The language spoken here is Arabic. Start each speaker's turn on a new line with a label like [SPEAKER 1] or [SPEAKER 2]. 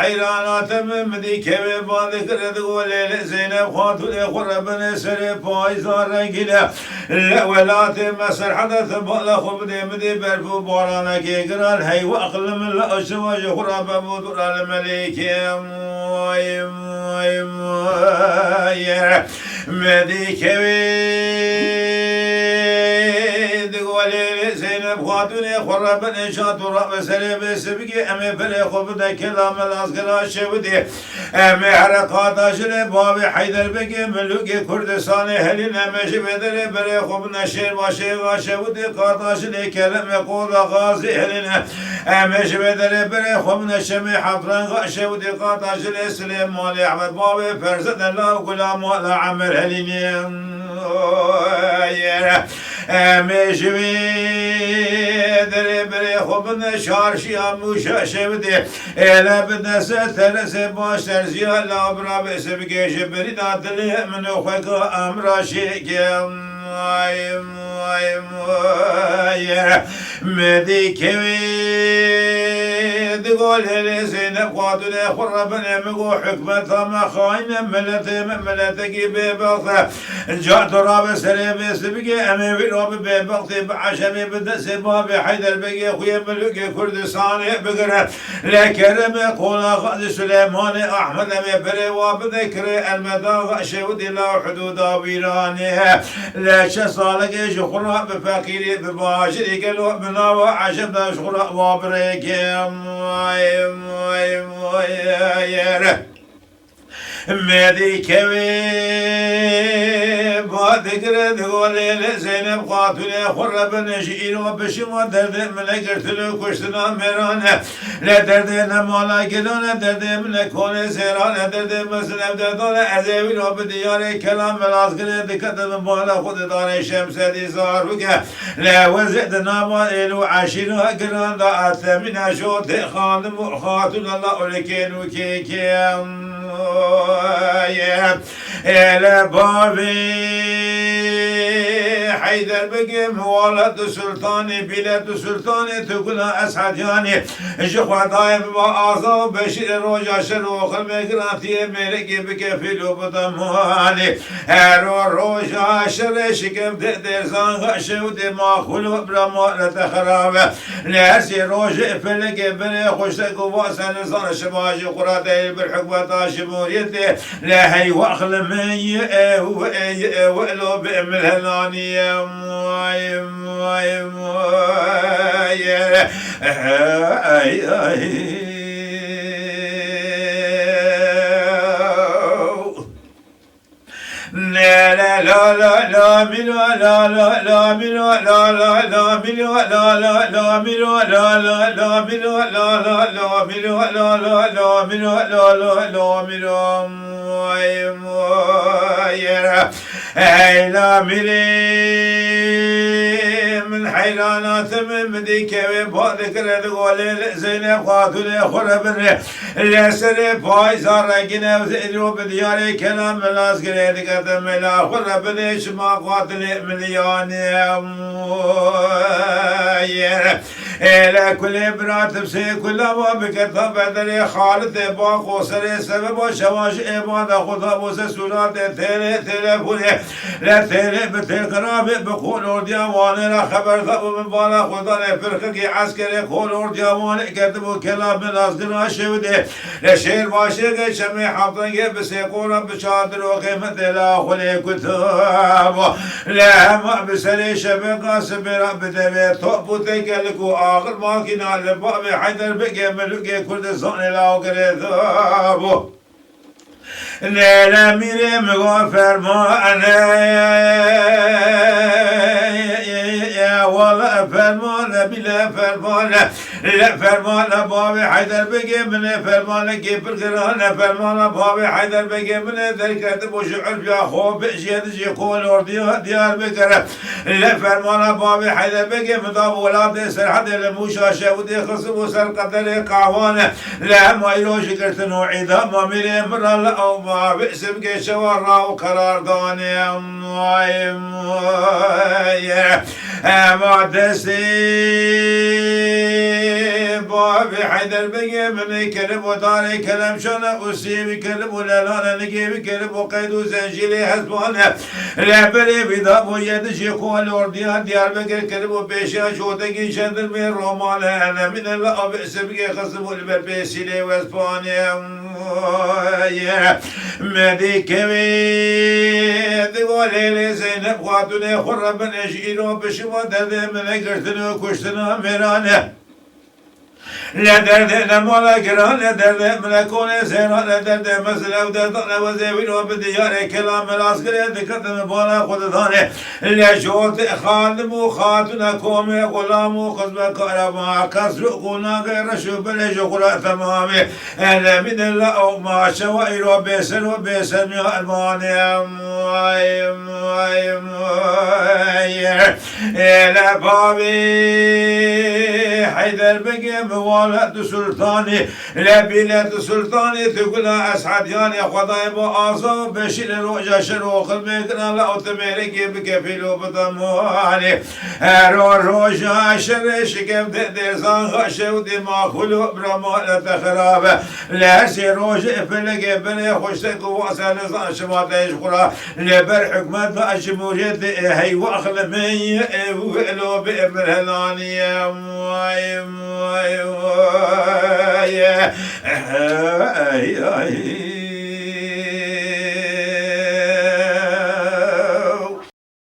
[SPEAKER 1] حيرانات من ذيك بذكر ذول زينب خاتون خربن سر بايزار رجلا لا ولا تمسر حدث بلا خبدي مدي برفو بارانا كي قرال هي واقل من الاشواج خرب بدر الملك يا مديك زينب خاتون خربن شاطر بسر بسبقي أمي فري خبدا كلام الأصغر شودي أمي حركات أجل بابي حيدر بقي ملوكي كردستان هلنا مشي بدر بري خبنا شير واشي شودي قات أجل كلام يقول غازي هلنا أمي شبدر بري خبنا شمي حفران غاشودي قات أجل سليم مالي أحمد بابي فرزد الله غلام ولا عمر هلنا مشوي دري بري خبنا شارشي اموشا شودي الا بدنا سترس باش ترزيا لا برا بسبقي جبري نادلي من اخوك امرا شيكم مديكوي تقول لي زينب خاتون خربن مقو حكمتها ما خاينه ملتك ببغثه جاءت راب سريب سبقي امي براب ببغثي بعشمي بدا سبابي حيدر بقي اخويا ملوكي كردستان بقره لكرم قول غازي سليمان احمد امي بري وبذكر المدى شودي لا حدود ويراني لا شصالك شخرا بفقيري بباشري قالوا بناوى عشب شخرا وابريك مديكوي بادقر دولي زينب خاتون خربن شئير وبشما درد من قرتلو كشتنا ميران لا درد نمالا قلون درد من كون سيران درد مسلم دردان عزيبين وبديار كلام ملازقر دكت مبالا خود دار شمس دي زاروك لا وزد ناما إلو عشير قران دا أثمن شوت خانم خاتون الله لكينو كيكيام إلى بابي حيدر بقيم ولد سلطاني بلاد سلطاني تقول أسعد يعني جخوة دايم وآزا بشير روجا شروخ المقراتي ملكي بكفلو بضموالي هرو روجا شرشكم تقدر زانغ شودي ما خلو برمو لتخراب لهرسي روجا فلقي بني خوشتك واسا نصان شباجي قراتي بالحكوة شموريتي لا هي واخل مي ولو بأم الهلانية لا لا لا لا لا ملو لا لا لا ملو لا لا لا ملو لا لا لا ملو لا لا لا ملو لا لا لا ملو لا لا لا ملو لا لا لا ملو هاي لا ملي من حيرانات من مديك بذكر تقول زينب خاتون خربن اليسر فايزار رجنا وزينو بدياري كلام ملازقر دقت ملا خربن شما قاتل مليان إلى كل براتب سي كل ما بكتب بدري خالد باقو سري سبب شواش إيمان خدا بوس سورات تلفوني لا تلف بتقراب بقول أرديوان لا خبر ثب من بالا خدا فرقك عسكري قول أرديوان كتبوا كلام من أصدنا شودي لشير باشي شمي حفظن بس يقول بشادر وقيمة لا خلي كتاب لا ما بسري شبقا سبرا بدبي توبو تكلكو آخر ما كنا لبابي حيدر بقي ملوكي كردستان لا وقريثابو لا ميري مغفر ما أنا يا ولا فرمان بلا فرمان لا فرمان بابي حيدر بقي من فرمان كيف القران فرمان بابي حيدر بقي من ذلك بوشعر يا خوب جيد يقول أردي ديار بكرة لا فرمان بابي حيدر بقي من ضاب ولاد سرحد المشاشة ودي خصب وسر قدر قعوانة لا ما يروش قلت نوعيدا ما ملي مرة لا أو ما باسم كشوارا وقرار داني ما دستي بابي حيدر بقي من كلب وداري كلام شنا أسيب كلب ولا لا نجيب كلب وقيد وزنجيلي حسبانه لا بلي بضاب ويدش يقول أرديها ديار بقي كلب وبيشا شوتكي شندر من رومان أنا من الله باسم خصم البربيسيلي واسبانيا مدي كمي ذولي زينب خاتوني خرب من أجيرو بشما درد من قرتنو كشتنا ميرانه لا درد نمولا قران لا درد ملكون سيران لا درد مسلا ودرد وزيبين وبديار كلام العسكري ذكرت مبالا خدتاني لا شوت خادم وخاتنا كومي غلام وخزم كرما كسر قنا غير شوب لجغرا تمامي انا من الله وما شوائر وبيسن وبيسن يا الماني لا بابي حيدر بقي موالد سلطاني لا بلاد سلطاني تقول اسعد يعني خدايب واعظم بشيل روجا شروق المكنا لا تمرقي بكفيلو بضمواني روجا شرش كيف دزان غشو دماغ خلو برمال تخراب لا سي روج فلقي بني خوشتك واسال نظام شمات يشقرا لبر حكمت بأجمورية هي واخل مي ولو بإبن هلانية واي